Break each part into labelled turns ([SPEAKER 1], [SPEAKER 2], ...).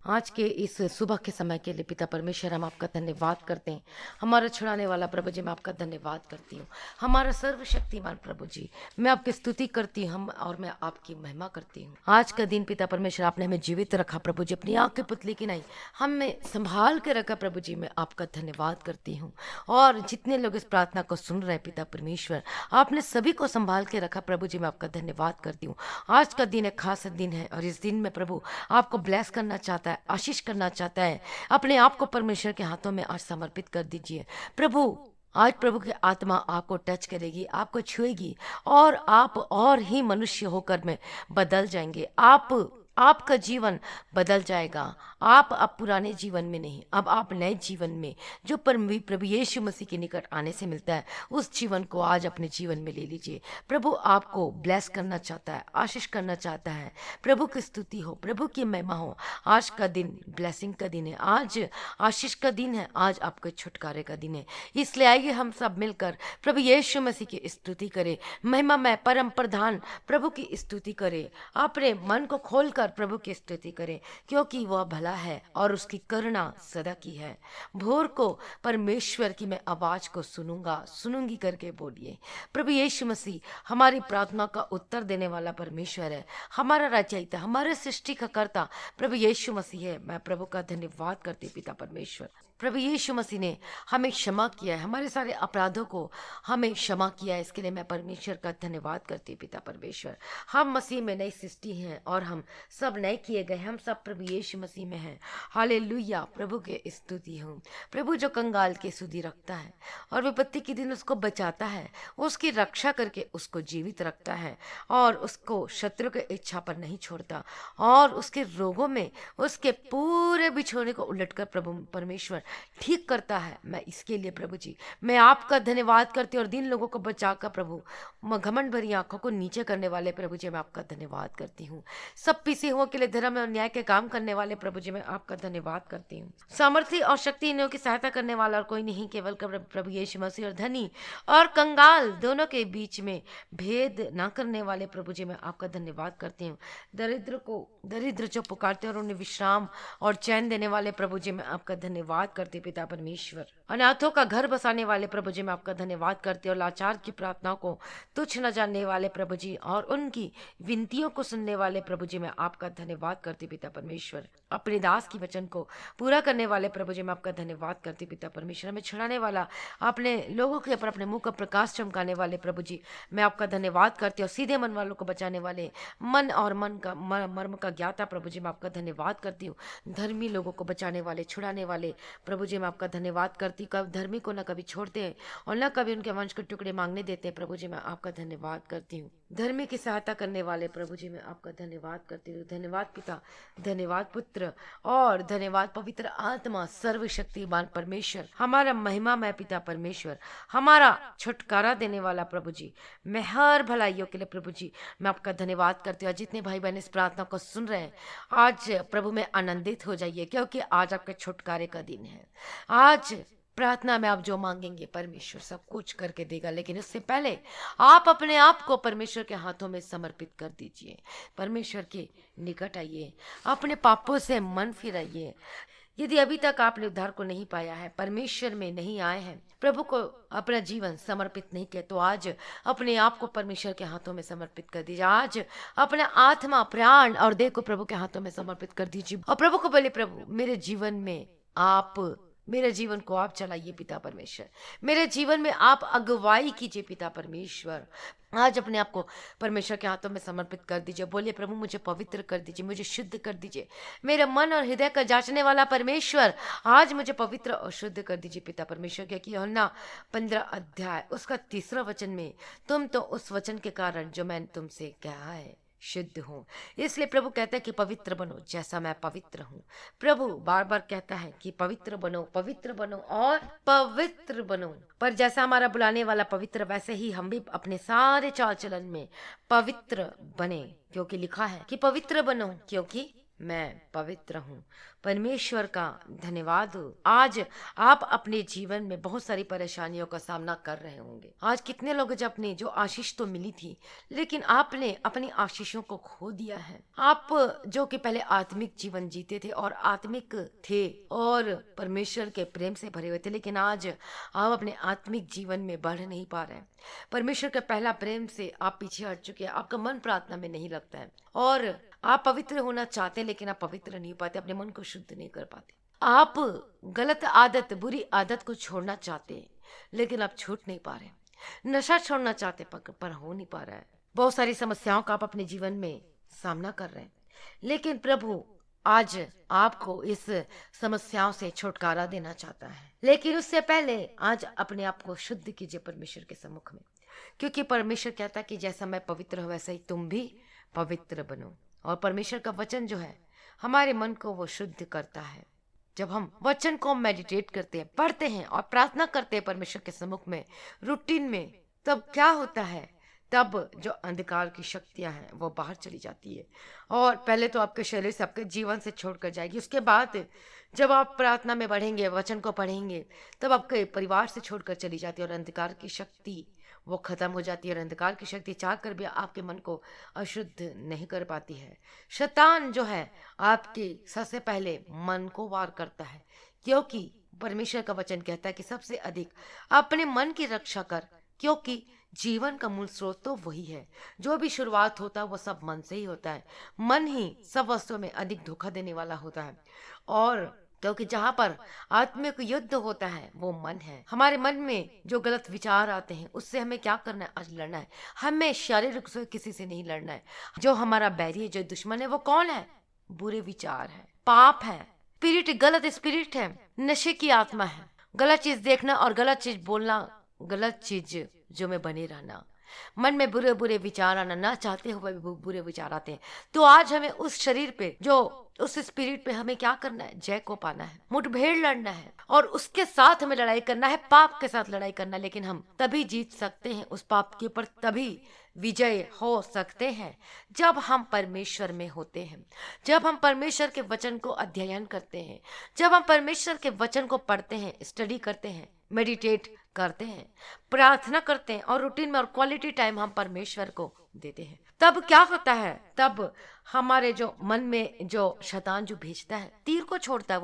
[SPEAKER 1] आज के इस सुबह के समय के लिए पिता परमेश्वर हम आपका धन्यवाद करते हैं। हमारा छुड़ाने वाला प्रभु जी मैं आपका धन्यवाद करती हूँ। हमारा सर्वशक्तिमान प्रभु जी मैं आपकी स्तुति करती हूँ और मैं आपकी महिमा करती हूँ। आज का दिन पिता परमेश्वर आपने हमें जीवित रखा प्रभु जी, अपनी आँख की पुतली की नहीं हमें संभाल के रखा प्रभु जी, मैं आपका धन्यवाद करती हूँ। और जितने लोग इस प्रार्थना को सुन रहे हैं पिता परमेश्वर, आपने सभी को संभाल के रखा प्रभु जी, मैं आपका धन्यवाद करती हूँ। आज का दिन एक खास दिन है और इस दिन में प्रभु आपको ब्लेस करना चाहता है, आशीष करना चाहता है। अपने आप को परमेश्वर के हाथों में आज समर्पित कर दीजिए प्रभु। आज प्रभु की आत्मा आपको टच करेगी, आपको छुएगी और आप और ही मनुष्य होकर में बदल जाएंगे। आपका जीवन बदल जाएगा। आप अब पुराने जीवन में नहीं, अब आप नए जीवन में जो प्रभु यीशु मसीह के निकट आने से मिलता है, उस जीवन को आज अपने जीवन में ले लीजिए। प्रभु आपको ब्लेस करना चाहता है, आशीष करना चाहता है। प्रभु की स्तुति हो, प्रभु की महिमा हो। आज का दिन ब्लेसिंग का दिन है, आज आशीष का दिन है, आज आपके छुटकारे का दिन है। इसलिए आइए हम सब मिलकर प्रभु यीशु मसीह की स्तुति करें, महिमा में परम प्रधान प्रभु की स्तुति करें। अपने मन को खोलकर प्रभु की स्तुति करें, क्योंकि वह भला है और उसकी करुणा सदा की है। भोर को परमेश्वर की मैं आवाज को सुनूंगी करके बोलिए। प्रभु यीशु मसीह हमारी प्रार्थना का उत्तर देने वाला परमेश्वर है, हमारा रचयिता, हमारे सृष्टि का कर्ता प्रभु यीशु मसीह है। मैं प्रभु का धन्यवाद करती पिता परमेश्वर। प्रभु यीशु मसीह ने हमें क्षमा किया है, हमारे सारे अपराधों को हमें क्षमा किया है। इसके लिए मैं परमेश्वर का धन्यवाद करती पिता परमेश्वर। हम मसीह में नई सृष्टि हैं और हम सब नए किए गए, हम सब प्रभु यीशु मसीह में हैं। हालेलुया, प्रभु के स्तुति हो। प्रभु जो कंगाल के सुधि रखता है और विपत्ति के दिन उसको बचाता है, उसकी रक्षा करके उसको जीवित रखता है और उसको शत्रु के इच्छा पर नहीं छोड़ता और उसके रोगों में उसके पूरे बिछोने को उलटकर प्रभु परमेश्वर ठीक करता है। मैं इसके लिए प्रभु जी मैं आपका धन्यवाद करती हूँ और दिन लोगों को बचाकर प्रभु घमंड भरी आंखों को नीचे करने वाले प्रभु जी मैं आपका धन्यवाद करती हूँ। सब पीसे हुओं के लिए धर्म और न्याय के काम करने वाले प्रभु जी मैं आपका धन्यवाद करती हूँ। सामर्थ्य और शक्तिहीनों की सहायता करने वाला और कोई नहीं, केवल प्रभु यीशु मसीह और धनी और कंगाल दोनों के बीच में भेद ना करने वाले प्रभु जी मैं आपका धन्यवाद करती हूँ। दरिद्र जो पुकारते हैं और उन्हें विश्राम और चैन देने वाले प्रभु जी मैं आपका धन्यवाद करती हूँ पिता परमेश्वर। अनाथों का घर बसाने वाले प्रभु जी मैं आपका धन्यवाद करती हूँ और लाचार की प्रार्थनाओं को तुच्छ न जानने वाले प्रभु जी और उनकी विनतियों को सुनने वाले प्रभु जी मैं आपका धन्यवाद करती पिता परमेश्वर। अपने दास की वचन को पूरा करने वाले प्रभु जी मैं आपका धन्यवाद करती पिता परमेश्वर। हमें छुड़ाने वाला, अपने लोगों के ऊपर अपने मुंह का प्रकाश चमकाने वाले प्रभु जी मैं आपका धन्यवाद करती हूँ। सीधे मन वालों को बचाने वाले, मन और मन का मर्म का ज्ञाता प्रभु जी मैं आपका धन्यवाद करती हूँ। धर्मी लोगों को बचाने वाले, छुड़ाने वाले प्रभु जी मैं आपका धन्यवाद करती हूँ। कभी धर्मी को न कभी छोड़ते हैं और न कभी उनके वंश के टुकड़े मांगने देते हैं प्रभु जी मैं आपका धन्यवाद करती हूँ। धर्मी की सहायता करने वाले प्रभु जी मैं आपका धन्यवाद करती हूँ। धन्यवाद पिता, धन्यवाद पुत्र और धन्यवाद पवित्र आत्मा, सर्वशक्तिमान परमेश्वर, हमारा महिमा में पिता परमेश्वर, हमारा छुटकारा देने वाला प्रभु जी। मैं हर भलाइयों के लिए प्रभु जी मैं आपका धन्यवाद करती हूँ। जितने भाई बहन इस प्रार्थना को सुन रहे हैं, आज प्रभु में आनंदित हो जाइए, क्योंकि आज आपके छुटकारे का दिन है। आज प्रार्थना में आप जो मांगेंगे परमेश्वर सब कुछ करके देगा, लेकिन उससे पहले आप अपने आप को परमेश्वर के हाथों में समर्पित कर दीजिए। परमेश्वर के निकट आइए, अपने पापों से मन फिराइए। यदि अभी तक आपने उद्धार को नहीं पाया है, परमेश्वर में नहीं आए हैं, प्रभु को अपना जीवन समर्पित नहीं किया, तो आज अपने आप को परमेश्वर के हाथों में समर्पित कर दीजिए। आज अपना आत्मा, प्राण और देह को प्रभु के हाथों में समर्पित कर दीजिए और प्रभु को बोले, प्रभु मेरे जीवन को आप चलाइए पिता परमेश्वर। मेरे जीवन में आप अगुवाई कीजिए पिता परमेश्वर। आज अपने आप को परमेश्वर के हाथों में समर्पित कर दीजिए। बोलिए, प्रभु मुझे पवित्र कर दीजिए, मुझे शुद्ध कर दीजिए। मेरे मन और हृदय का जांचने वाला परमेश्वर, आज मुझे पवित्र और शुद्ध कर दीजिए पिता परमेश्वर। क्योंकि यूहन्ना 15 अध्याय उसका 3 वचन में, तुम तो उस वचन के कारण जो मैंने तुमसे कहा है शुद्ध हूँ। इसलिए प्रभु कहता है कि पवित्र बनो जैसा मैं पवित्र हूँ। प्रभु बार बार कहता है कि पवित्र बनो और पवित्र बनो। पर जैसा हमारा बुलाने वाला पवित्र, वैसे ही हम भी अपने सारे चाल चलन में पवित्र बने, क्योंकि लिखा है कि पवित्र बनो क्योंकि मैं पवित्र हूँ। परमेश्वर का धन्यवाद हो। आज आप अपने जीवन में बहुत सारी परेशानियों का सामना कर रहे होंगे। आज कितने लोग जब अपनी जो आशीष तो मिली थी, लेकिन आपने अपनी आशीषों को खो दिया है। आप जो कि पहले आत्मिक जीवन जीते थे और आत्मिक थे और परमेश्वर के प्रेम से भरे हुए थे, लेकिन आज आप अपने आत्मिक जीवन में बढ़ नहीं पा रहे हैं। परमेश्वर का पहला प्रेम से आप पीछे हट चुके हैं। आपका मन प्रार्थना में नहीं लगता है और आप पवित्र होना चाहते हैं, लेकिन आप पवित्र नहीं पाते, अपने मन को शुद्ध नहीं कर पाते। आप गलत आदत, बुरी आदत को छोड़ना चाहते हैं, लेकिन आप छूट नहीं पा रहे। नशा छोड़ना चाहते पर हो नहीं पा रहा है। बहुत सारी समस्याओं का आप अपने जीवन में सामना कर रहे हैं, लेकिन प्रभु आज आपको इस समस्याओं से छुटकारा देना चाहता है। लेकिन उससे पहले आज अपने आप को शुद्ध कीजिए परमेश्वर के सम्मुख में, क्योंकि परमेश्वर कहता है कि जैसा मैं पवित्र हूं वैसा ही तुम भी पवित्र बनो। और परमेश्वर का वचन जो है हमारे मन को वो शुद्ध करता है। जब हम वचन को मेडिटेट करते हैं, पढ़ते हैं और प्रार्थना करते हैं परमेश्वर के सम्मुख में, रूटीन में, तब क्या होता है? तब जो अंधकार की शक्तियां हैं वो बाहर चली जाती है और पहले तो आपके शरीर से, आपके जीवन से छोड़कर जाएगी। उसके बाद जब आप प्रार्थना में बढ़ेंगे, वचन को पढ़ेंगे, तब आपके परिवार से छोड़कर चली जाती है और अंधकार की शक्ति वो खत्म हो जाती है। और अंधकार की शक्ति चाह कर भी आपके मन को अशुद्ध नहीं कर पाती है। शैतान जो है आपके सबसे पहले मन को वार करता है, क्योंकि परमेश्वर का वचन कहता है कि सबसे अधिक अपने मन की रक्षा कर, क्योंकि जीवन का मूल स्रोत तो वही है। जो भी शुरुआत होता है वो सब मन से ही होता है। मन ही सब वस्तुओं में अधिक धोखा देने वाला होता है। और क्योंकि जहाँ पर आत्मिक युद्ध होता है वो मन है। हमारे मन में जो गलत विचार आते हैं उससे हमें क्या करना है? आज लड़ना है। हमें शारीरिक से किसी से नहीं लड़ना है। जो हमारा बैरी है, जो दुश्मन है, वो कौन है? बुरे विचार है, पाप है, स्पिरिट, गलत स्पिरिट है, नशे की आत्मा है, गलत चीज देखना और गलत चीज बोलना, गलत चीज जो में बने रहना, मन में बुरे बुरे विचार आना, ना चाहते हुए भी बुरे विचार आते हैं। तो आज हमें उस शरीर पे, जो उस स्पिरिट पे हमें क्या करना है? जय को पाना है, मुठभेड़ लड़ना है और उसके साथ हमें लड़ाई करना है, पाप के साथ लड़ाई करना। लेकिन हम तभी जीत सकते हैं उस पाप के ऊपर, तभी विजय हो सकते हैं जब हम परमेश्वर में होते हैं, जब हम परमेश्वर के वचन को अध्ययन करते हैं, जब हम परमेश्वर के वचन को पढ़ते हैं, स्टडी करते हैं, मेडिटेट करते हैं, प्रार्थना करते हैं और रूटीन में और क्वालिटी टाइम हम परमेश्वर को देते हैं। तब क्या होता है? तब हमारे जो मन में जो शैतान जो भेजता है, तीर को छोड़ता है।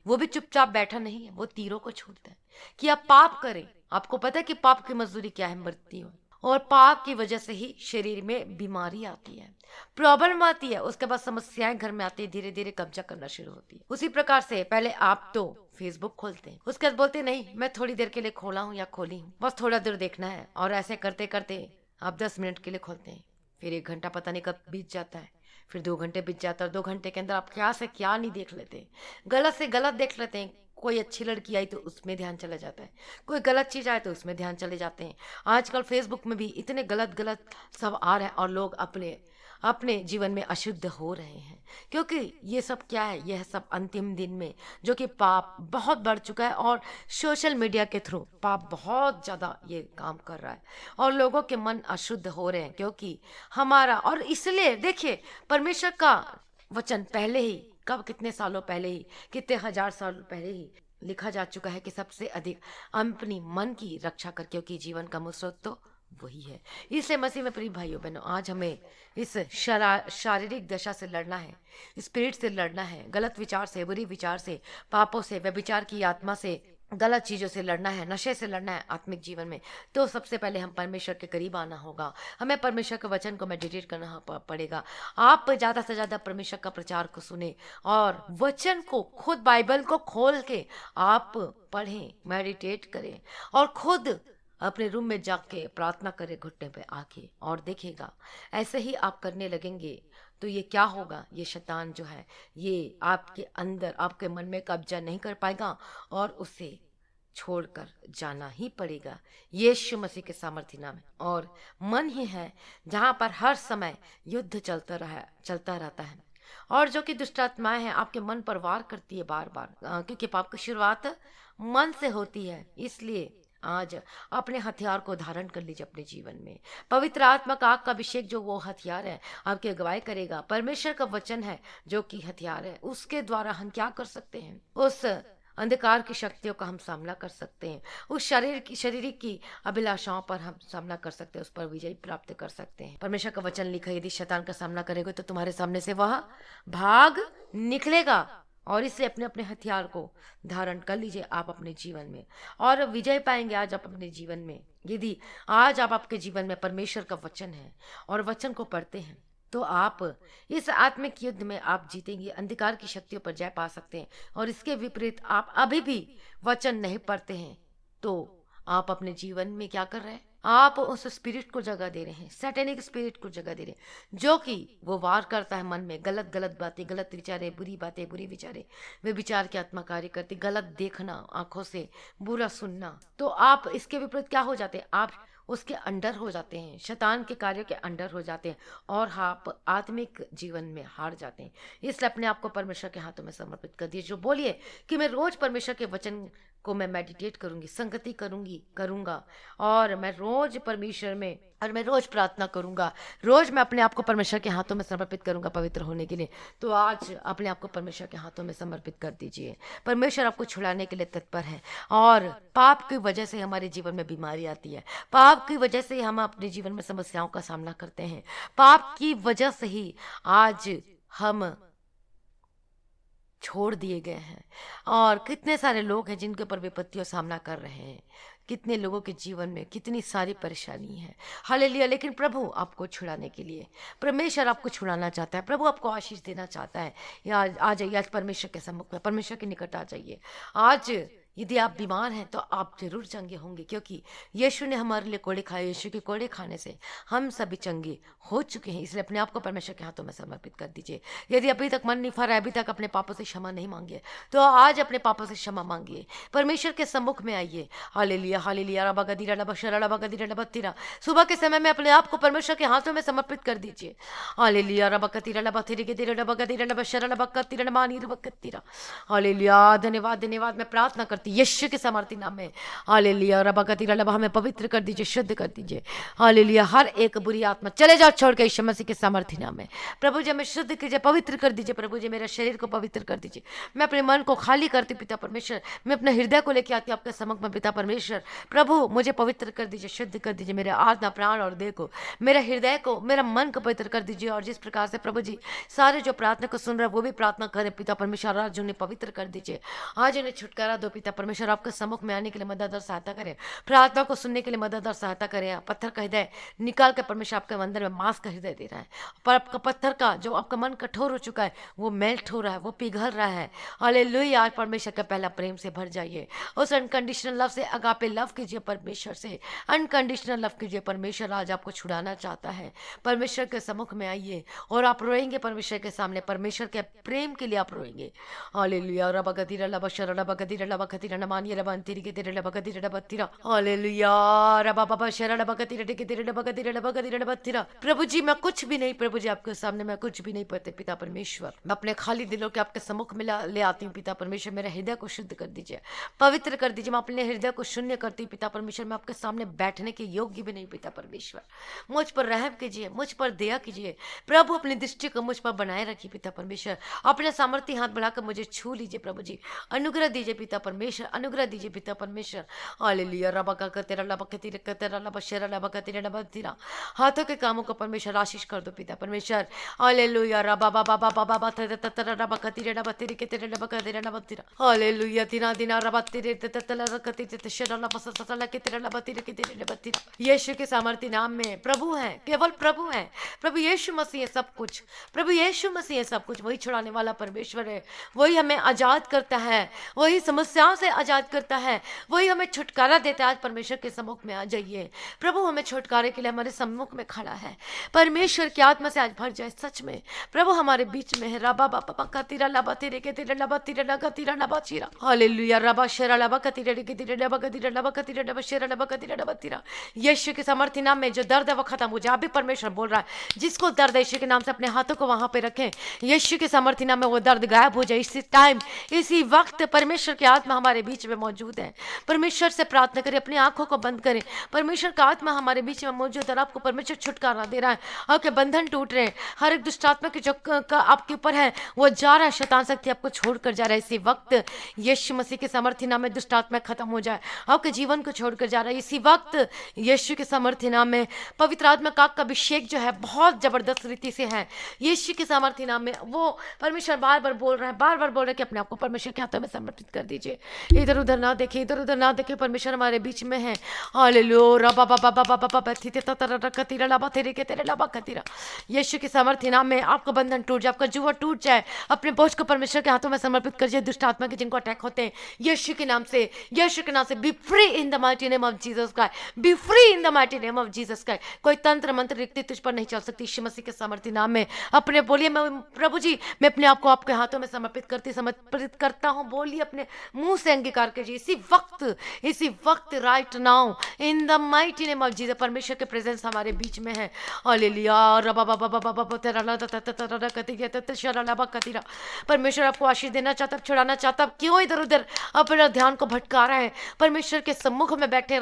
[SPEAKER 1] वो भी चुपचाप बैठा नहीं है, वो तीरों को छोड़ता है कि आप पाप करें। आपको पता है कि पाप की मजदूरी क्या है? मृत्यु। और पाप की वजह से ही शरीर में बीमारी आती है, प्रॉब्लम आती है, उसके बाद समस्याएं घर में आती है, धीरे धीरे कब्जा करना शुरू होती है। उसी प्रकार से पहले आप तो फेसबुक खोलते हैं, उसके बाद बोलते नहीं मैं थोड़ी देर के लिए खोला हूँ या खोली हूँ, बस थोड़ा देर देखना है, और ऐसे करते करते आप 10 मिनट के लिए खोलते हैं, फिर 1 घंटा पता नहीं कब बीत जाता है, फिर 2 घंटे बीत जाता है, और 2 घंटे के अंदर आप क्या से क्या नहीं देख लेते, गलत से गलत देख लेते हैं। कोई अच्छी लड़की आई तो उसमें ध्यान चला जाता है, कोई गलत चीज आए तो उसमें ध्यान चले जाते हैं। आजकल फेसबुक में भी इतने गलत गलत सब आ रहे हैं और लोग अपने अपने जीवन में अशुद्ध हो रहे हैं, क्योंकि ये सब क्या है? यह सब अंतिम दिन में जो कि पाप बहुत बढ़ चुका है और सोशल मीडिया के थ्रू पाप बहुत ज़्यादा ये काम कर रहा है और लोगों के मन अशुद्ध हो रहे हैं, क्योंकि हमारा, और इसलिए देखिए परमेश्वर का वचन पहले ही, कब, कितने सालों पहले ही, कितने हजार साल पहले ही लिखा जा चुका है कि सबसे अधिक अपनी मन की रक्षा कर, क्योंकि जीवन का मूल स्रोत तो वही है। इसलिए मसीह में प्रिय भाइयों बहनों, आज हमें इस शारीरिक दशा से लड़ना है, स्पिरिट से लड़ना है, गलत विचार से, बुरी विचार से, पापों से, व्यभिचार की आत्मा से, गलत चीज़ों से लड़ना है, नशे से लड़ना है आत्मिक जीवन में। तो सबसे पहले हम परमेश्वर के करीब आना होगा, हमें परमेश्वर के वचन को मेडिटेट करना पड़ेगा। आप ज़्यादा से ज़्यादा परमेश्वर का प्रचार को सुने और वचन को खुद, बाइबल को खोल के आप पढ़ें, मेडिटेट करें और खुद अपने रूम में जाके प्रार्थना करें घुटने पे आके, और देखेगा ऐसे ही आप करने लगेंगे तो ये क्या होगा? ये शैतान जो है ये आपके अंदर, आपके मन में कब्जा नहीं कर पाएगा और उसे छोड़कर जाना ही पड़ेगा यीशु मसीह के सामर्थ्य नाम में। और मन ही है जहाँ पर हर समय युद्ध चलता रहता है, और जो कि दुष्ट आत्माएं हैं आपके मन पर वार करती है बार बार, क्योंकि पाप की शुरुआत मन से होती है। इसलिए आज अपने हथियार को धारण कर लीजिए अपने जीवन में। पवित्र आत्मा का आग का अभिषेक जो वो हथियार है आपकी अगुवाई करेगा। परमेश्वर का वचन है जो कि हथियार है, उसके द्वारा हम क्या कर सकते हैं? उस अंधकार की शक्तियों का हम सामना कर सकते हैं। उस शारीरिक की अभिलाषाओं पर हम सामना कर सकते हैं, उस पर विजय प्राप्त कर सकते हैं। परमेश्वर का वचन लिखा है, यदि शैतान का सामना करेगा तो तुम्हारे सामने से वह भाग निकलेगा। और इससे अपने अपने हथियार को धारण कर लीजिए आप अपने जीवन में, और विजय पाएंगे आज आप अपने जीवन में। यदि आज आप आपके जीवन में परमेश्वर का वचन है और वचन को पढ़ते हैं तो आप इस आत्मिक युद्ध में आप जीतेंगे, अंधकार की शक्तियों पर जय पा सकते हैं। और इसके विपरीत आप अभी भी वचन नहीं पढ़ते हैं तो आप अपने जीवन में क्या कर रहे हैं? आप उस स्पिरिट को जगह दे रहे हैं, सैटेनिक स्पिरिट को जगह दे रहे हैं, जो कि वो वार करता है मन में। गलत गलत बातें, गलत विचारे, बुरी बातें, बुरी विचारे, वे विचार की आत्मा कार्य करती, गलत देखना आंखों से, बुरा सुनना। तो आप इसके विपरीत क्या हो जाते हैं? आप उसके अंडर हो जाते हैं, शैतान के कार्यों के अंडर हो जाते हैं और आप आत्मिक जीवन में हार जाते हैं। इसलिए अपने आप को परमेश्वर के हाथों में समर्पित कर दिए। जो बोलिए कि मैं रोज परमेश्वर के वचन को मैं मेडिटेट करूंगी, संगति करूंगा, और मैं रोज परमेश्वर में, और मैं रोज प्रार्थना करूंगा, रोज मैं अपने आप को परमेश्वर के हाथों में समर्पित करूंगा पवित्र होने के लिए। तो आज अपने आप को परमेश्वर के हाथों में समर्पित कर दीजिए। परमेश्वर आपको छुड़ाने के लिए तत्पर है। और पाप की वजह से हमारे जीवन में बीमारी आती है, पाप की वजह से हम अपने जीवन में समस्याओं का सामना करते हैं, पाप की वजह से ही आज हम छोड़ दिए गए हैं। और कितने सारे लोग हैं जिनके ऊपर विपत्तियों सामना कर रहे हैं, कितने लोगों के जीवन में कितनी सारी परेशानी है। हालेलुया। लेकिन प्रभु आपको छुड़ाने के लिए, परमेश्वर आपको छुड़ाना चाहता है, प्रभु आपको आशीष देना चाहता है। या आ जाइए आज परमेश्वर के सम्मुख में, परमेश्वर के निकट आ जाइए। आज यदि आप बीमार हैं तो आप जरूर चंगे होंगे, क्योंकि यीशु ने हमारे लिए कोड़े खाए। यीशु के कोड़े खाने से हम सभी चंगे हो चुके हैं। इसलिए अपने आप को परमेश्वर के हाथों में समर्पित कर दीजिए। यदि अभी तक मन नहीं फरा है, अभी तक अपने पापों से क्षमा नहीं मांगे, तो आज अपने पापों से क्षमा मांगिए, परमेश्वर के सम्मुख में आइए। Hallelujah, hallelujah. रबा गदीरा रबा शरा रबा गदीरा रबा तीरा। सुबह के समय में अपने आप को परमेश्वर के हाथों में समर्पित कर दीजिए। हालेलुया। रबा कतीरा रबा थीरी के तीरा रबा गदीरा रबा शरा रबा कतीरा रबा नी रबा कतीरा। हालेलुया। धन्यवाद, धन्यवाद। मैं प्रार्थना करती यीशु के सामर्थी नाम में। हालेलुया। रबा कतीरा रबा हमें पवित्र कर दीजिए, शुद्ध कर दीजिए। हालेलुया। हर एक बुरी आत्मा चले जाओ छोड़ के यीशु मसीह के सामर्थी नाम में। प्रभु जी हमें शुद्ध कीजिए, पवित्र कर दीजिए। प्रभु जी मेरे शरीर को पवित्र कर दीजिए। मैं अपने मन को खाली करती पिता परमेश्वर, मैं अपने हृदय को लेकर आती हूँ आपके सम्मुख में पिता परमेश्वर। प्रभु मुझे पवित्र कर दीजिए, शुद्ध कर दीजिए, मेरे आत्मा, प्राण और देह को, मेरे हृदय को, मेरा मन को पवित्र कर दीजिए। और जिस प्रकार से प्रभु जी सारे जो प्रार्थना को सुन रहे हैं वो भी प्रार्थना करें पिता परमेश्वर। आज उन्हें पवित्र कर दीजिए, आज उन्हें छुटकारा दो पिता परमेश्वर। आपके सम्मुख में आने के लिए मदद और सहायता करें, प्रार्थना को सुनने के लिए मदद और सहायता करें। पत्थर का हृदय निकाल कर परमेश्वर आपके अंदर में मांस का हृदय दे रहा है। पर आपका पत्थर का जो आपका मन कठोर हो चुका है वो मेल्ट हो रहा है, वो पिघल रहा है। हालेलुया। आज परमेश्वर का पहला प्रेम से भर जाइए, उस अनकंडीशनल लव से अगापे लव कीजिए परमेश्वर से, अनकंडीशनल लव कीजिए। परमेश्वर आज आपको छुड़ाना चाहता है। परमेश्वर के सम्मुख में आइए और आप रोएंगे परमेश्वर के सामने, परमेश्वर के प्रेम के लिए आप रोएंगे। हालेलुया। रबा गदीरा रबा शरा रबा गदीरा रबा खतीरा नमानी रबा अंतिरी के तेरे रबा गदीरा रबा तीरा। हालेलुया। रबा बाबा शरा रबा गदीरा के तेरे रबा गदीरा रबा गदीरा रबा तीरा। प्रभु जी मैं कुछ भी नहीं, प्रभु जी आपके सामने मैं कुछ भी नहीं पढ़ते पिता परमेश्वर। मैं अपने खाली दिलों के आपके सम्मुख में ले आती हूँ पिता परमेश्वर। मेरे हृदय को शुद्ध कर दीजिए, पवित्र कर दीजिए। मैं अपने हृदय को शून्य करती हूँ पिता परमेश्वर। मैं आपके सामने बैठने के योग्य भी नहीं पिता परमेश्वर। मुझ पर रहम कीजिए, मुझ पर दया कीजिए प्रभु। अपनी दृष्टि को मुझ पर बनाए रखिए पिता परमेश्वर। अपने सामर्थ्य हाथ बढ़ाकर मुझे छू लीजिए प्रभु जी। अनुग्रह दीजिए पिता परमेश्वर, अनुग्रह दीजिए पिता परमेश्वर। हालेलुया। रबा का तेरा लबा का तेरा लबा शेरा लबा का तेरा लबा तेरा। हाथों के कामों को परमेश्वर आशीष कर दो पिता परमेश्वर। हालेलुया। रबा बाबा बाबा बाबा तेरा रबा का तेरा लबा तेरे के तेरे लबा का तेरा लबा तेरा। हालेलुया। दिना दिना रबा तेरे तेरा लबा तेरे शेरा लबा सतला के तेरा लबा तेरे के तेरे लबा तेरा। यीशु के सामर्थ्य नाम में प्रभु है, केवल प्रभु है। प्रभु यीशु मसीह है सब कुछ, प्रभु यीशु मसीह है सब कुछ। वही छुड़ाने वाला परमेश्वर है, वही हमें आजाद करता है, वही समस्याओं से आजाद करता है, वही हमें छुटकारा देता है। आज परमेश्वर के सम्मुख में आ जाइए। प्रभु हमें छुटकारे के लिए हमारे सम्मुख में खड़ा है। परमेश्वर की आत्मा से आज भर जाए। सच में प्रभु हमारे बीच में है। रबा बाबा का तीरा लबा तेरे के तेरे लबा तीरा लगा तीरा लबा चीरा। हालेलुया। रबा शेरा लबा का तीरे के तीरे लबा का तीरा लबा का तीरा लबा शेरा लबा का तीरा लबा तीरा। यीशु के सामर्थ्य नाम में जो दर्द है वो खत्म हो जाए। अभी परमेश्वर बोल रहा है जिसको दर्द है यीशु के नाम से अपने हाथों को वहां पे रखें। यीशु के सामर्थ्य नाम में वो दर्द गायब हो जाए। इसी टाइम इसी वक्त परमेश्वर की आत्मा हमारे हमारे बीच में मौजूद है। परमेश्वर से प्रार्थना करें, अपनी आंखों को बंद करें। परमेश्वर का आत्मा हमारे बीच में मौजूद है और आपको परमेश्वर छुटकारा दे रहा है। आपके बंधन टूट रहे हैं, हर एक दुष्ट आत्मा की जो आपके ऊपर है वो जा रहा है, शैतान शक्ति आपको छोड़कर जा रहा है। इसी वक्त यीशु मसीह के सामर्थ्य नाम में दुष्ट आत्मा खत्म हो जाए, आपके जीवन को छोड़कर जा रहा है। इसी वक्त यीशु के सामर्थ्य नाम में पवित्र आत्मा का अभिषेक जो है बहुत जबरदस्त रीति से है। यीशु के सामर्थ्य नाम में वो परमेश्वर बार बार बोल रहा है, बार बार बोल रहा है कि अपने आप को परमेश्वर के हाथों में समर्पित कर दीजिए। इधर उधर ना देखिए, इधर उधर ना देखिए, परमेश्वर हमारे बीच में है। हालेलुया। यीशु के सामर्थ्य नाम में आपका बंधन टूट जाए, आपका जुआ टूट जाए। अपने बोझ को परमेश्वर के हाथों में समर्पित करिए। दुष्ट आत्मा के जिनको अटैक होते हैं यीशु के नाम से, यीशु के नाम से B free in the mighty name of Jesus Christ, B free in the mighty name of Jesus Christ. कोई तंत्र मंत्र रिक्ति तुझ पर नहीं चल सकती यीशु मसीह के सामर्थ्य नाम में। अपने बोलिए, मैं प्रभु जी मैं अपने आप को आपके हाथों में समर्पित करता हूँ। बोलिए, अपने मुंह से अंगीकार कीजिए इसी वक्त right now in the mighty name of Jesus. परमेश्वर के प्रेजेंस हमारे बीच में है। हालेलुया। परमेश्वर आपको आशीष देना चाहता, छुड़ाना चाहता, क्यों इधर उधर अपना ध्यान को भटका रहा है। परमेश्वर के सम्मुख में बैठे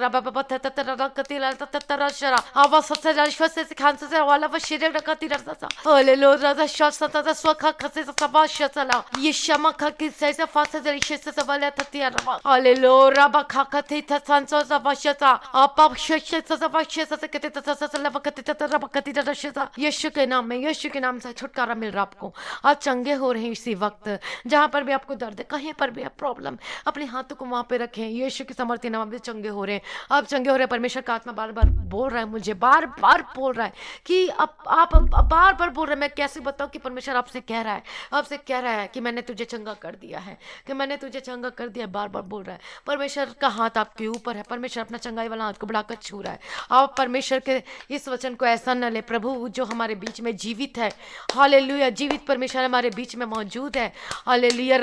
[SPEAKER 1] यीशु के नाम में, यीशु के नाम से छुटकारा मिल रहा आपको। आज चंगे हो रहे हैं इसी वक्त। जहां पर भी आपको दर्द है, कहीं पर भी आप प्रॉब्लम, अपने हाथों को वहां पे रखें। यीशु के सामर्थ्य नाम में चंगे हो रहे हैं, आप चंगे हो रहे हैं। परमेश्वर का आत्मा बार बार बोल रहा है, मुझे बार बार बोल रहा है कि आप बार बार बोल रहे हैं। मैं कैसे बताऊं कि परमेश्वर आपसे कह रहा है कि मैंने तुझे चंगा कर दिया है, कि मैंने तुझे चंगा कर दिया है। बार बार बोल रहा है। परमेश्वर का हाथ आपके ऊपर है। परमेश्वर अपना चंगाई वाला हाथ को बढ़ाकर छू रहा है। आप परमेश्वर के इस वचन को ऐसा न ले। प्रभु जो हमारे बीच में जीवित है, हालेलुया, जीवित परमेश्वर हमारे बीच में मौजूद है। हालेलुया।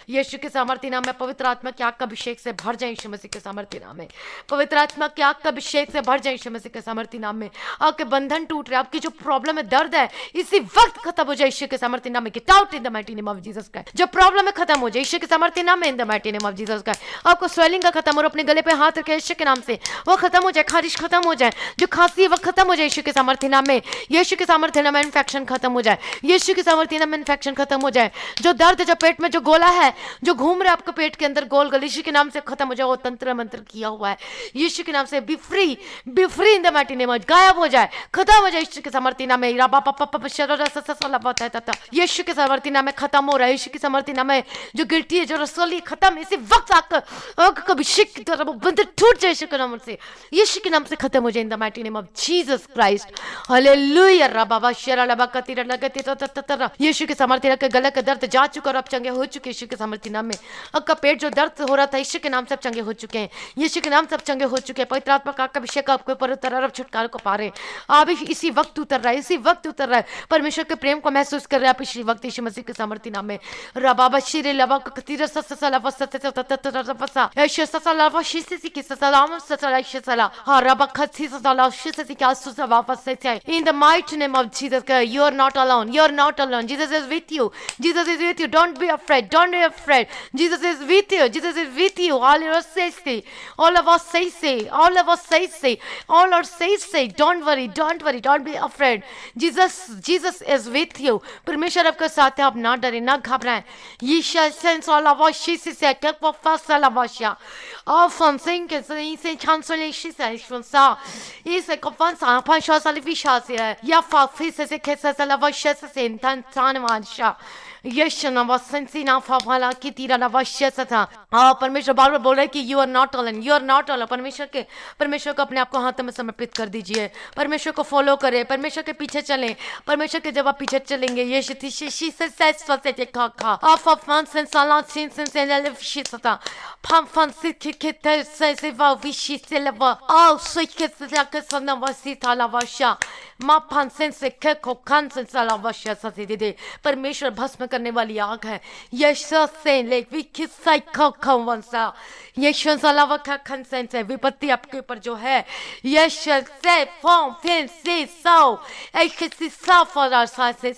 [SPEAKER 1] यीशु के सामर्थ्य नाम में पवित्र आत्मा के आग का अभिषेक से भर जाए यीशु मसीह के सामर्थ्य नाम में। पवित्र आत्मा के आग का अभिषेक से भर जाए यीशु मसीह के सामर्थ्य नाम में। आपके बंधन टूट रहे, आपकी जो प्रॉब्लम है, दर्द है, इसी वक्त खत्म हो जाए यीशु के सामर्थ्य नाम में। Get out in the mighty name of Jesus Christ. जो प्रॉब्लम है खत्म हो जाए यीशु के सामर्थ्य नाम में, in the mighty name of Jesus Christ. आपको स्वेलिंग का खत्म, और अपने गले पे हाथ रखे यीशु के नाम से, वो खत्म हो जाए। खारिश खत्म हो जाए, जो खांसी है वो खत्म हो जाए यीशु के सामर्थ्य नाम में। यीशु के सामर्थ्य नाम में इन्फेक्शन खत्म हो जाए, यीशु के सामर्थ्य नाम में इन्फेक्शन खत्म हो जाए। जो दर्द, जो पेट में जो गोला है, जो घूम रहा है आपके पेट के अंदर गोल गोल, यीशु के नाम से खत्म हो जाए। वो तंत्र मंत्र किया हुआ है यीशु के नाम से B free in the mighty name, गायब हो जाए, खत्म हो जाए यीशु के सामर्थ्य नाम में। यीशु के सामर्थ्य नाम में खत्म हो रहा है। यीशु के सामर्थ्य नाम में जो गिल्टी है, जो रसोली, खत्म इसी वक्त आकर कभी शिक बंद टूट जाए यीशु के नाम से, यीशु के नाम से खत्म हो जाए in the mighty name of Jesus Christ. Hallelujah. Yeshu के सामर्थ्य के गले का दर्द जा चुका और आप चंगे हो चुके यीशु के सामर्थ्य नाम में। आपका पेट जो दर्द हो रहा था, यीशु के नाम से आप चंगे हो चुके हैं, यीशु के नाम से आप चंगे हो चुके हैं। पवित्र आत्मा का अभिषेक आपके ऊपर उतर रहा है, छुटकारे को पा रहे। आप इसी वक्त उतर रहा है, इसी वक्त उतर रहा है। परमेश्वर के प्रेम को महसूस कर रहे हैं आप इसी वक्त यीशु मसीह के सामर्थ्य नाम में। रबाबा शिरे लबा कतीर ससला वसतततततसा यीशु ससला वशिसी की सलाम ससला ससला हा रबा खसी ससला शिसी का सुसा वापस से इन the mighty name of Jesus. You are not alone, you are not alone. Jesus is with you, Jesus is with you. Don't be afraid, don't be afraid. Jesus is with you, Jesus is with you. All of us say, all of us say, all of us say, all our say, don't worry, don't be afraid. Jesus is with you. परमेश्वर आपके साथ है, आप ना डरे, ना घबराएं। यीशु sense all of us se que por face la vacha. Avançem que se chancele se sa. Isso é confiança, a paixão salvicha se ya fa se que se la vacha se intan tanvansha. यीशु नाम वसंसीना फाफाला की तीरा नवश्यस था। परमेश्वर बार बार बोल रहे कि you are not alone, you are not alone. परमेश्वर को अपने आप को हाथ में समर्पित कर दीजिए। परमेश्वर को फॉलो करें, परमेश्वर के पीछे चलें। परमेश्वर के जब आप पीछे चलेंगे यीशु शी से से खा आप फन से साला सिन से ले शिता फन से के से वा विशि से लवा आ सो के से सना वसी थाला वशा माँ फांसेन से खेखो खानसेन सलावश्य ससे दे परमेश्वर भस्म करने वाली आग है यशा से ले विकिसाई खो खो वंसा यशा सलावा खा खनसेन से विपत्ति आपके ऊपर जो है यशा से फॉर्म फिर से सो ऐसे से साफा से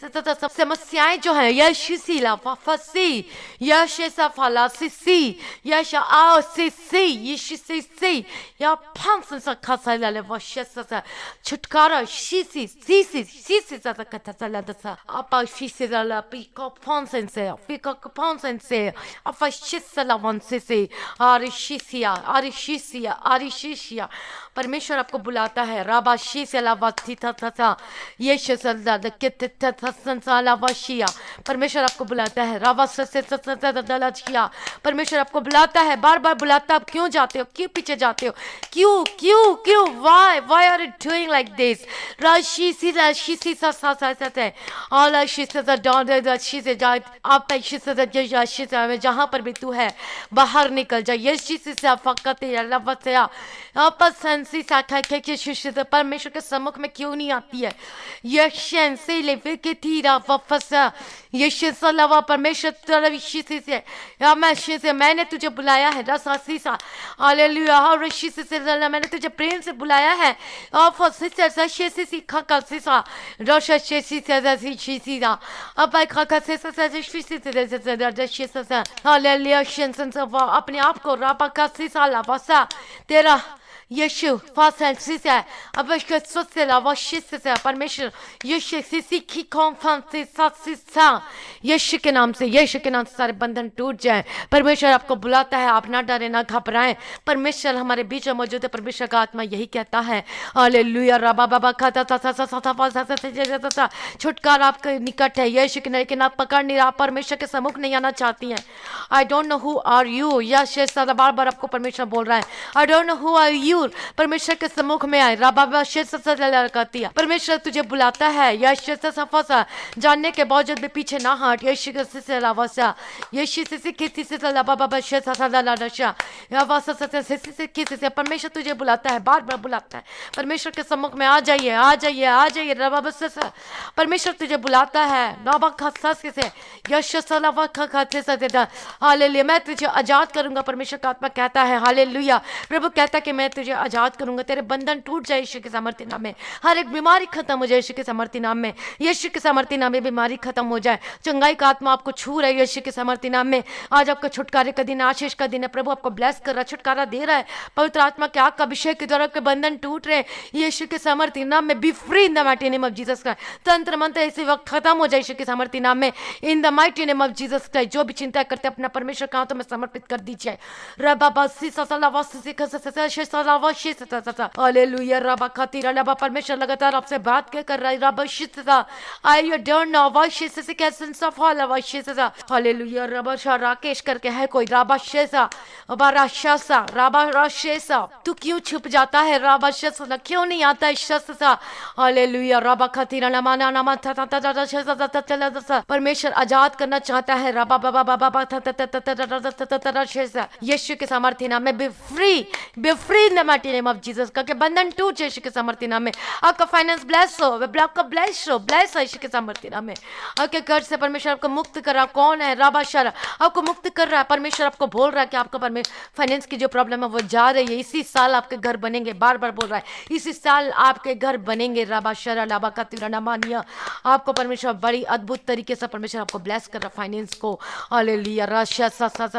[SPEAKER 1] समस्याएं जो है यशसी लाफा फसी यश सफला सिसी यश आओ सिसी यशसी या फांसन सा खसा ले वश्य सा छुटकारा शीसी सीसी सीसी सा कथा सा दसा apa fisela pico ponsense pico ponsense apa shisela वंसे आरिशिया परमेश्वर आपको बुलाता है राबा शीसला वस्तिता था ये शसला द कित संसाला वशिया परमेश्वर आपको बुलाता है राबा ससे दलचिया परमेश्वर आपको बुलाता है बार बार बुलाता आप क्यों जाते हो क्यों पीछे जाते हो क्यों क्यों क्यों why are you doing like this राशि सा है ऑल शीसे द डॉन शीसे जा आप शीसे द शीसे में जहां पर भी तू है बाहर निकल जा ये शीसे से फकत है अल्लाह से आप संसी साखा के शीसे से परमेश्वर के सम्मुख में क्यों नहीं आती है ये शेंसे ले के थीरा वफसा ये शीसे लवा परमेश्वर तेरा शीसे से या मैं शीसे मैंने तुझे बुलाया है रसासी सा हालेलुया और शीसे से मैंने तुझे प्रेम से बुलाया है और फसिसे से शीसे सीखा कर सीसा रश शीसे से शीसीदा अब आई खा से शीसे से हालेलुया शेंसन से अपने आप को रापा का सीसा लावासा तेरा यीशु फासल सीसा अब इसके सोचे लावा शीसे से परमेश्वर यीशु सीसी की कॉन्फेंस सीसा यीशु के नाम से सारे बंधन टूट जाए परमेश्वर आपको बुलाता है आप ना डरे ना घबराएं परमेश्वर हमारे बीच में मौजूद है परमेश्वर का आत्मा यही कहता है हालेलुया रबा बाबा खाता था छुटकारा आपके निकट है यीशु के लेकिन आप पकड़ नहीं रहा परमेश्वर के सम्मुख नहीं आना चाहती हैं I don't know who are you yes बार बार आपको परमेश्वर बोल रहा है I don't know who are you परमेश्वर के सम्मुख में आए रबा करती है परमेश्वर तुझे बुलाता है यश सफा जानने के बावजूद भी पीछे ना हट यीशु से लावासा यीशु से किसी से परमेश्वर तुझे बुलाता है बार बार बुलाता है परमेश्वर के सम्मुख में आ जाइए रबा परमेश्वर तुझे बुलाता है रबा खस से यश सलावा हालेलुया मैं तुझे आजाद करूंगा परमेश्वर का आत्मा कहता है हालेलुया प्रभु कहता है कि मैं तुझे आजाद करूंगा तेरे बंधन टूट जाए यीशु के सामर्थ्य नाम में हर एक बीमारी खत्म हो जाए यीशु के सामर्थ्य नाम में यीशु के सामर्थ्य नाम में बीमारी खत्म हो जाए चंगाई का आत्मा आपको छू रहा है यीशु के सामर्थ्य नाम में आज आपका छुटकारे का दिन आशीष का दिन है प्रभु आपको ब्लेस कर रहा है छुटकारा दे रहा है पवित्र आत्मा के आग का अभिषेक के द्वारा आपके बंधन टूट रहे यीशु के सामर्थ्य नाम में B free in the mighty name of Jesus Christ तंत्र मंत्र इसी वक्त खत्म हो जाए यीशु के सामर्थ्य नाम में in the mighty name of Jesus Christ जो भी चिंता करते अपना परमेश्वर का हाथों में समर्पित कर दीजिए हालेलुया रबा खातिर रबा परमेश्वर लगातार आपसे बात कर रहा है रबा शिता आई डोंट नो वॉइस से कैसे सफल वॉइस हालेलुया रबा राकेश करके है कोई रबा शेसा रबा राशेसा तू क्यों छुप जाता है रबा शेसा क्यों नहीं आता है शसा हालेलुया रबा खातिर नमाना नमा परमेश्वर आजाद करना चाहता है रबा बाबा बाबा यीशु के सामर्थ्य नाम में B free in the mighty name of Jesus का के बंधन टूट यीशु के सामर्थ्य नाम में आपका फाइनेंस ब्लेस हो आपका ब्लेस यीशु के सामर्थ्य नाम में आपके घर से परमेश्वर आपको मुक्त कर रहा कौन है राबा शर आपको मुक्त कर रहा है परमेश्वर आपको बोल रहा है कि आपका फाइनेंस की जो प्रॉब्लम है वो जा रही है इसी साल आपके घर बनेंगे बार बार बोल रहा है इसी साल आपके घर बनेंगे राबा शर लाबा का तिराना मानिया आपको परमेश्वर बड़ी अद्भुत तरीके से परमेश्वर आपको ब्लेस कर रहा है फाइनेंस को हालेलुया राशा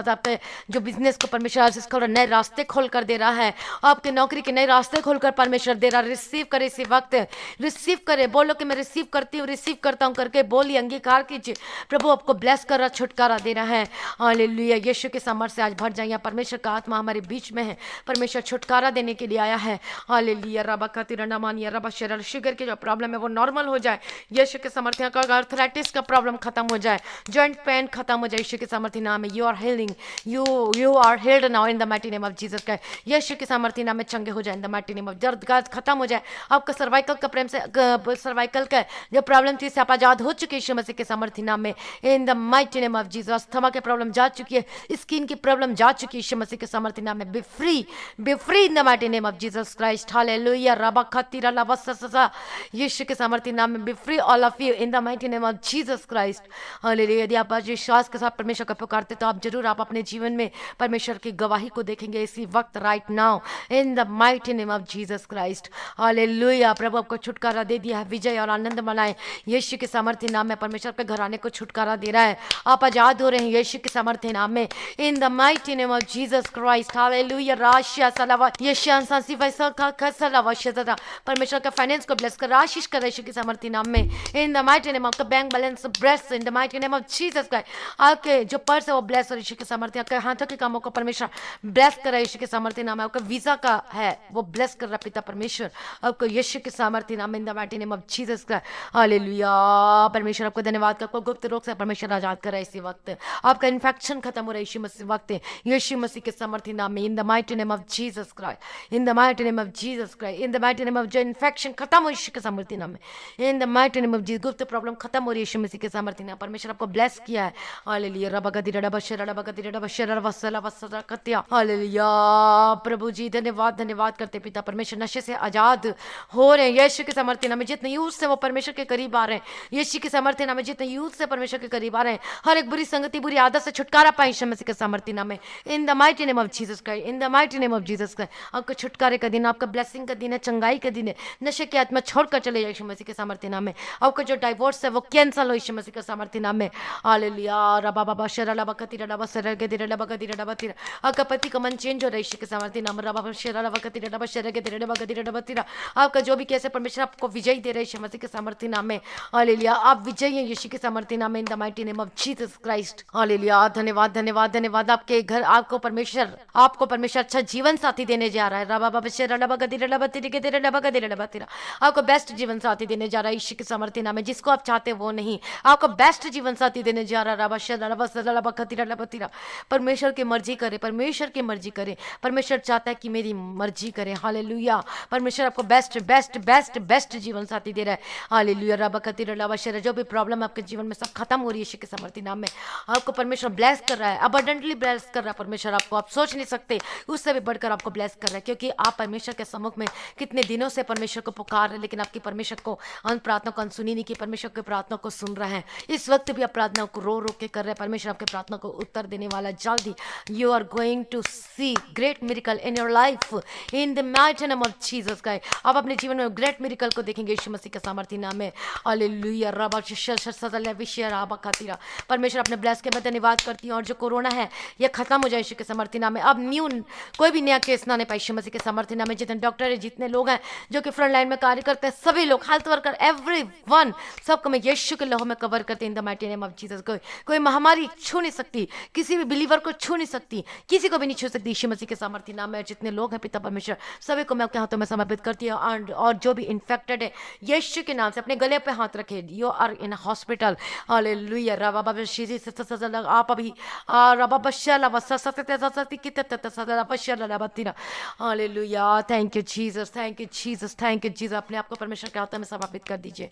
[SPEAKER 1] आपके जो बिजनेस को परमेश्वर आशीष खोल नए रास्ते खोल कर दे रहा है आपके नौकरी के नए रास्ते खोलकर परमेश्वर दे रहा रिसीव करे इसी वक्त रिसीव करे बोलो कि मैं रिसीव करती हूँ रिसीव करता हूँ करके बोलिए अंगीकार कीजिए प्रभु आपको ब्लेस कर रहा छुटकारा दे रहा है हालेलुया यीशु के सामर्थ्य से आज भर जाइए परमेश्वर का आत्मा हमारे बीच में है परमेश्वर छुटकारा देने के लिए आया है हालेलुया रबा खातिर मानिया रबा शरीर शुगर की जो प्रॉब्लम है वो नॉर्मल हो जाए यीशु के सामर्थ्य का आर्थराइटिस का प्रॉब्लम खत्म हो जाए जॉइंट पेन खत्म हो जाए यीशु के सामर्थ्य नाम में you are healing you are healed now in the mighty name of Jesus Christ Yeshu के सामर्थ्य सामर्थ्य नाम में चंगे हो जाए in the mighty name of, दर्द का खत्म हो जाए, आपका सर्वाइकल का प्रेम से सर्वाइकल का जो प्रॉब्लम थी इससे आप आजाद हो चुके हैं यीशु मसीह के सामर्थ्य नाम में in the mighty name of Jesus. Asthma की प्रॉब्लम जा चुकी है, स्किन की प्रॉब्लम जा चुकी है यीशु मसीह के सामर्थ्य नाम में, B free in the mighty name of Jesus Christ. Hallelujah रबा खतीरा लबा ससा, यीशु के सामर्थ्य नाम में B free all of you in the mighty name of Jesus Christ. Hallelujah. यदि आप आज विश्वास के साथ परमेश्वर को पुकारते तो आप जरूर आप अपने जीवन में परमेश्वर की गवाही को देखेंगे इसी वक्त, right now in the mighty name of Jesus Christ. Hallelujah. प्रभु आपको छुटकारा दे दिया है, विजय और आनंद मनाएं यीशु के सामर्थ्य नाम में। परमेश्वर के घराने को छुटकारा दे रहा है, आप आजाद हो रहे हैं यीशु के सामर्थ्य नाम में in the mighty name of Jesus Christ. Hallelujah. राशिया सलावा यशान सांसी वैसा का कसलावा शतरा, परमेश्वर का फाइनेंस को ब्लेस कर आशीष कर यीशु के सामर्थ्य नाम में इन द माइटी नेम। आपका bank balance bless in the mighty name of Jesus Christ. आपके जो पर्स है वो ब्लेस हो यीशु के सामर्थ्य, आपके हाथों के कामों को परमेश्वर ब्लेस कर यीशु के सामर्थ्य नाम है। आपका वीजा का है वो ब्लेस कर रहा पिता परमेश्वर आपको यीशु के सामर्थ्य नाम इन the mighty name of Jesus Christ. Hallelujah. परमेश्वर आपको धन्यवाद का, आपको गुप्त रोग से परमेश्वर आजाद कर रहा है इसी वक्त, आपका इन्फेक्शन खत्म हो रहा है यीशु मसीह वक्त यीशु मसीह के सामर्थ्य नाम में in the mighty name of Jesus Christ, in the mighty name of Jesus Christ, in the mighty name of जो इन्फेक्शन खत्म हो यीशु के सामर्थ्य नाम में in the mighty name of Jesus. गुप्त प्रॉब्लम खत्म हो रही है यीशु मसीह के सामर्थ्य नाम, परमेश्वर आपको ब्लेस किया है। हालेलुया। रबगदी रबशर रबगदी रबशर वसला वसला कत्या। हालेलुया। प्रभु जी धन्यवाद धन्यवाद करते पिता परमेश्वर, नशे से आजाद हो रहे हैं यीशु के सामर्थ्य नाम में। जितने यूथ से वो परमेश्वर के करीब आ रहे हैं यीशु के सामर्थ्य नाम में, जितने यूथ से परमेश्वर के करीब आ रहे हैं हर एक बुरी संगति बुरी आदत से छुटकारा पाए यीशु मसीह के सामर्थ्य नाम में in the mighty name of Jesus Christ, in the mighty name of Jesus Christ. आपका छुटकारे का दिन, आपका ब्लेसिंग का दिन है, चंगाई का दिन है, नशे की आत्मा छोड़कर चले जाए यीशु मसीह के सामर्थ्य नाम में। आपका जो डाइवोर्स है वो कैंसल हो यीशु मसीह के सामर्थ्य नाम में। हालेलुया। रबा बाबा शरा लबा कतिरा लबा सरा के दिरा लबा कतिरा लबा तिरा, आपका पति का मन चेंज हो रहा है यीशु के सामर्थ्य नाम। रबा शरा लबा कतिरा लबा शरा के दिरा लबा कतिरा लबा तिरा, आपका जो भी कैसे परमेश्वर आपको विजय दे रहे हैं यीशु मसीह के सामर्थ्य नाम में। हालेलुया। आप विजय हैं यीशु के सामर्थ्य नाम में in the mighty name of Jesus Christ. Hallelujah. धन्यवाद धन्यवाद धन्यवाद। आपके घर आपको परमेश्वर अच्छा जीवन साथी देने जा रहा है। रबा बाबा शरा लबा कतिरा लबा तिरा के दिरा लबा कतिरा लबा तिरा, आपको बेस्ट जीवन साथी देने जा रहा है यीशु के सामर्थ्य नाम में। जिसको आप चाहते हैं वो नहीं, आपको बेस्ट जीवन साथी देने जा रहा है। रबा शरा लबा सरा लबा कतिरा लबा तिरा, परमेश्वर की मर्जी करे, परमेश्वर की मर्जी करे, परमेश्वर चाहता है कि मेरी मर्जी करे। हालेलुया। परमेश्वर आपको बेस्ट बेस्ट बेस्ट बेस्ट जीवन साथी दे रहा है। हालेलुया। रबा कतिरा लबा शरा, जो भी प्रॉब्लम आपके जीवन में सब खत्म हो रही है यीशु के सामर्थ्य नाम में। आपको परमेश्वर ब्लेस कर रहा है, अबंडेंटली ब्लेस कर रहा है परमेश्वर आपको, आप सोच नहीं सकते उससे भी बढ़कर आपको ब्लेस कर रहा है, क्योंकि आप परमेश्वर के सम्मुख में कितने दिनों से परमेश्वर को पुकार रहे, लेकिन आपकी परमेश्वर को प्रार्थना को अनसुनी नहीं की, परमेश्वर की प्रार्थना को सुन रहे हैं। इस वक्त भी आप प्रार्थना को रो रो के कर रहे हैं, परमेश्वर आपके प्रार्थना को उत्तर देने वाला जल्दी। You are going to see great miracle in your life in the mighty name of Jesus Christ. आप अपने जीवन में ग्रेट मिरेकल को देखेंगे यीशु मसीह के सामर्थ्य नाम में। हालेलुया। रबा विषय खातिरा, परमेश्वर अपने ब्लेस के मैं धन्यवाद करती हूँ। और जो कोरोना है ये खत्म हो जाए यीशु के सामर्थ्य नाम में। अब कोई भी नया केस ना पाए यीशु मसीह के सामर्थ्य नाम में। जितने डॉक्टर है, जितने लोग हैं जो कि फ्रंट लाइन में कार्य करते हैं, सभी लोग, हेल्थ वर्कर, एवरीवन, सबको मैं यीशु के लहू में कवर करती हूँ इन the mighty name of Jesus. कोई महामारी छू नहीं सकती, किसी भी बिलीवर को छू नहीं सकती, किसी को भी नहीं छू सकती यीशु मसीह के सामर्थ्य नाम में। जितने लोग हैं पिता परमेश्वर सभी को मैं आपके हाथों में समर्पित करती हूँ। और जो भी इन्फेक्टेड है यीशु के नाम से अपने गले पे हाथ रखे, you are in hospital. Hallelujah. आप अभी hallelujah. Thank you Jesus, thank you Jesus, thank you Jesus. अपने आप को परमेश्वर के हाथों में समर्पित कर दीजिए।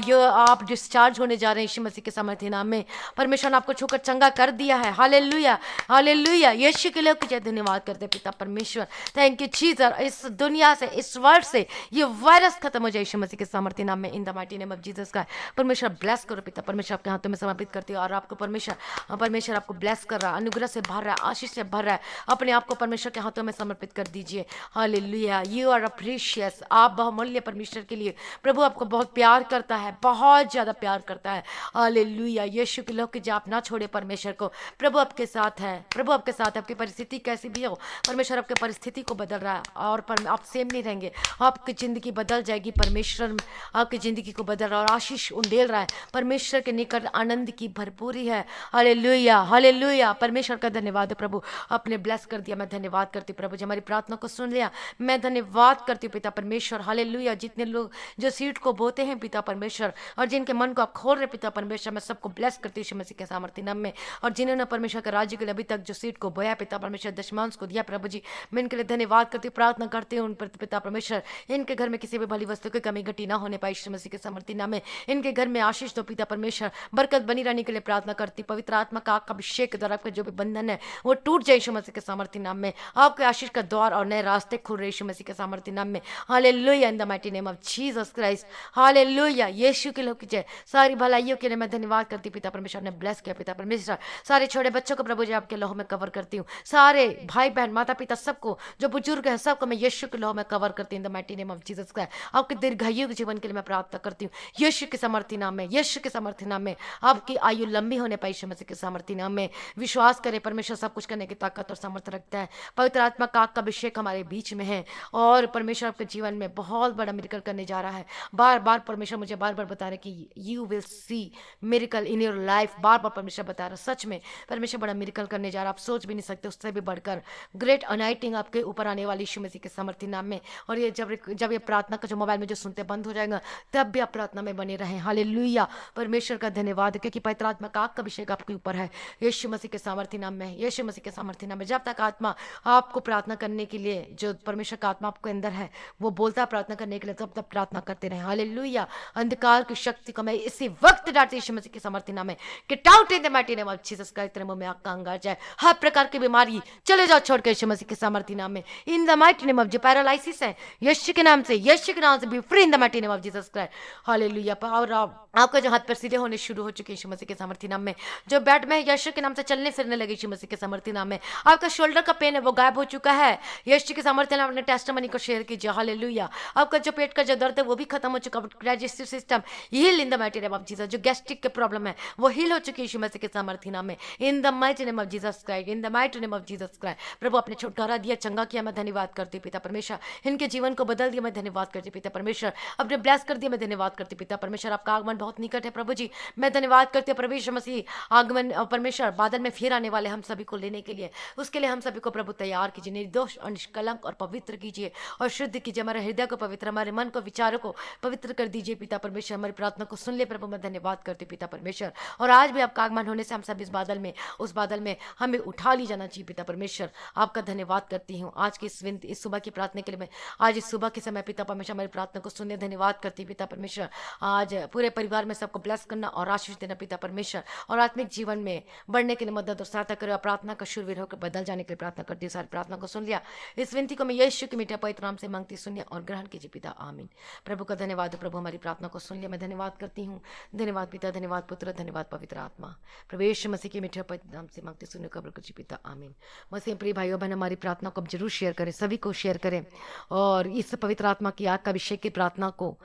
[SPEAKER 1] ये आप डिस्चार्ज होने जा रहे हैं यीशु मसीह के सामर्थ्य नाम में। परमेश्वर ने आपको छूकर चंगा कर दिया है। Hallelujah hallelujah. यीशु के लिए जय धन्यवाद करते पिता परमेश्वर। Thank you Jesus. इस दुनिया से, इस वर्ल्ड से ये वायरस खत्म हो जाए यीशु मसीह के सामर्थ्य नाम में in the mighty name of Jesus का। परमेश्वर ब्लेस करो पिता परमेश्वर, आपके हाथों में समर्पित करती है। और आपको परमेश्वर आपको ब्लेस कर रहा है, अनुग्रह से भर रहा है, आशीष से भर रहा है। अपने आप को परमेश्वर के हाथों में समर्पित कर दीजिए। Hallelujah. You are a precious, आप बहुमूल्य परमेश्वर के लिए। प्रभु आपको बहुत प्यार करता है, बहुत ज्यादा प्यार करता है। हालेलुया। यीशु के लोग कि आप ना छोड़े परमेश्वर को। प्रभु आपके साथ है, प्रभु आपके साथ है। आपकी परिस्थिति कैसी भी हो, परमेश्वर आपके परिस्थिति को बदल रहा है और आप सेम नहीं रहेंगे, आपकी जिंदगी बदल जाएगी। परमेश्वर आपकी जिंदगी को बदल रहा है और आशीष उंडेल रहा है। परमेश्वर के निकट आनंद की भरपूरी है। Hallelujah hallelujah. परमेश्वर का धन्यवाद है प्रभु, आपने ब्लेस कर दिया। मैं धन्यवाद करती हूँ प्रभु जी, हमारी प्रार्थना को सुन लिया। मैं धन्यवाद करती हूँ पिता परमेश्वर। हालेलुया। जितने लोग जो सीट को बोते हैं पिता परमेश्वर, और जिनके मन को आप खोल रहे पिता परमेश्वर, मैं सबको ब्लेस करती हूँ यीशु मसीह के सामर्थ्य नाम में। और जिन्होंने परमेश्वर के राज्य के लिए अभी तक जो सीट को बोया पिता परमेश्वर, दशमांश को दिया प्रभु जी, मैं इनके लिए धन्यवाद करती हूँ, प्रार्थना करती हूँ उन पर पिता परमेश्वर, इनके घर में किसी भी भली वस्तु की कमी घटी ना होने पाए यीशु मसीह के समर्थी नाम में। इनके घर में आशीष दो पिता परमेश्वर, बरकत बनी रहने के लिए प्रार्थना करती, पवित्र आत्मा का आपका अभिषेक के द्वारा आपके जो भी बंधन है वो टूट जाए यीशु मसीह के सामर्थ्य नाम में। आपके आशीष का द्वार और नए रास्ते खुल रहे यीशु मसीह के सामर्थ्य नाम में। Hallelujah, in the mighty name of Jesus Christ. Hallelujah, Yeshu के लोग की जय। सारी भलाइयों के लिए मैं धन्यवाद करती पिता परमेश्वर ने ब्लेस किया पिता परमेश्वर। सारे छोटे बच्चों को प्रभु जी आपके लहू में कवर करती हूँ, सारे भाई बहन माता पिता सबको, जो बुजुर्ग है सबको मैं यीशु के लहू में कवर करती हूँ इन the mighty name of Jesus Christ. आपके दीर्घायु के जीवन के लिए मैं प्रार्थना करती हूँ यीशु के सामर्थ्य नाम में, यीशु के सामर्थ्य नाम में। आपकी आयु लंबी होने पाई यीशु मसीह के सामर्थ्य नाम में। विश्वास करें, परमेश्वर सब कुछ करने की ताकत और सामर्थ्य रखता है। पवित्र आत्मा का आपका अभिषेक हमारे बीच में है और परमेश्वर आपके जीवन में बहुत बड़ा मिरेकल करने जा रहा है। बार बार परमेश्वर मुझे बार बार बता रहे कि you will see miracle in your life. बार बार परमेश्वर बता रहा, सच में परमेश्वर बड़ा मिरेकल करने जा रहा, आप सोच भी नहीं सकते, उससे भी बढ़कर ग्रेट अनाइटिंग आपके ऊपर आने वाली यीशु मसीह के सामर्थ्य नाम में। और ये जब ये प्रार्थना का जो मोबाइल में जो सुनते बंद हो जाएगा तब भी आप प्रार्थना में बने रहें। हालेलुया, परमेश्वर का धन्यवाद क्योंकि पवित्र आत्मा का आपका अभिषेक आपके ऊपर है यीशु मसीह के सामर्थ्य नाम में, यीशु मसीह के सामर्थ्य नाम में। जब तक आत्मा आपको प्रार्थना करने के लिए, जो परमेश्वर का आत्मा आपके अंदर है वो बोलता है प्रार्थना करने के लिए, तब तक प्रार्थना करते रहे। हालेलुया, अंधकार की शक्ति को मैं इसी वक्त डांटती यीशु मसीह के सामर्थ्य नाम में। Get out in the mighty name of Jesus Christ. तेरे मुंह में आग का अंगार जाए, हर प्रकार की बीमारी चले जाओ छोड़ के यीशु मसीह के सामर्थ्य नाम में। In the mighty name of, जो पैरालिसिस है यीशु के नाम से, यीशु के नाम से B free in the mighty name of Jesus Christ. Hallelujah, और आपका जो हाथ पैर सीधे होने शुरू हो चुके यीशु मसीह के सामर्थ्य नाम में। जो बेड में यीशु के नाम से चलने फिरने लगे यीशु मसीह के सामर्थ्य नाम में। आपका शोल्डर का पेन है वो गायब हो चुका है यीशु के सामर्थ्य नाम। अपने टेस्टिमनी को शेयर कीजिए। हालेलुया, आपका जो पेट का जो दर्द है वो भी खत्म हो चुका। Digestive system heal in the mighty name of Jesus. जो गैस्ट्रिक के प्रॉब्लम है वो हील हो चुकी है यीशु मसीह के सामर्थ्य नाम में। In the mighty name of Jesus Christ, in the mighty name of Jesus Christ. प्रभु आपने छुटकारा दिया, चंगा किया, मैं धन्यवाद करती पिता परमेश्वर। इनके जीवन को बदल दिया, मैं धन्यवाद करती पिता परमेश्वर। अपने ब्लेस कर दिया, मैं धन्यवाद करती पिता परमेश्वर। आपका आगमन बहुत निकट है प्रभु जी, मैं धन्यवाद करती हूँ परमेश्वर मसीह। आगमन परमेश्वर बादल में फिर आने वाले हम सभी को लेने के लिए, उसके लिए हम सभी को प्रभु तैयार कीजिए, निर्दोष और निष्कलंक और पवित्र कीजिए और शुद्ध कीजिए। हमारे हृदय को पवित्र, हमारे मन को, विचारों को पवित्र कर दीजिए पिता परमेश्वर। हमारी प्रार्थना को सुन ले प्रभु, मैं धन्यवाद करती पिता परमेश्वर। और आज भी आपका आगमन होने से हम सब इस बादल में, उस बादल में हमें उठा ली जाना चाहिए पिता परमेश्वर। आपका धन्यवाद करती हूँ आज की इस सुबह की प्रार्थना के लिए। मैं आज इस सुबह के समय पिता परमेश्वर हमारी प्रार्थना को सुनने धन्यवाद करती पिता परमेश्वर। आज पूरे परिवार में सबको ब्लेस करना और आशीष देना पिता परमेश्वर, और आत्मिक जीवन में बढ़ने के लिए मदद और सहायता करो। प्रार्थना का शूरवीर होकर बदल जाने के लिए प्रार्थना करती हूँ। सारी प्रार्थना को सुन लिया, इस विनती को मैं यीशु के मीठे पवित्र नाम से मांगती, सुनिए और ग्रहण कीजिए पिता, आमीन। प्रभु का धन्यवाद। प्रभु हमारी प्रार्थना को सुन लिया, मैं धन्यवाद करती हूँ। धन्यवाद पिता, धन्यवाद पुत्र, धन्यवाद पवित्र आत्मा। प्रभु यीशु मसीह के मीठे पवित्र नाम से मांगती, सुनिए कब्र कीजिए पिता, आमीन। मसीह प्रिय भाइयों बहन, हमारी प्रार्थना को जरूर शेयर करें, सभी को शेयर करें, और इस पवित्र आत्मा की आग का अभिषेक की प्रार्थना को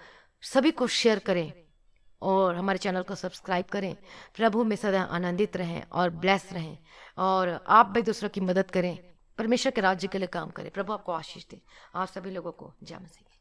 [SPEAKER 1] सभी को शेयर करें और हमारे चैनल को सब्सक्राइब करें। प्रभु में सदा आनंदित रहें और ब्लेस रहें, और आप भी दूसरों की मदद करें, परमेश्वर के राज्य के लिए काम करें। प्रभु आपको आशीष दे। आप सभी लोगों को जय मसीह।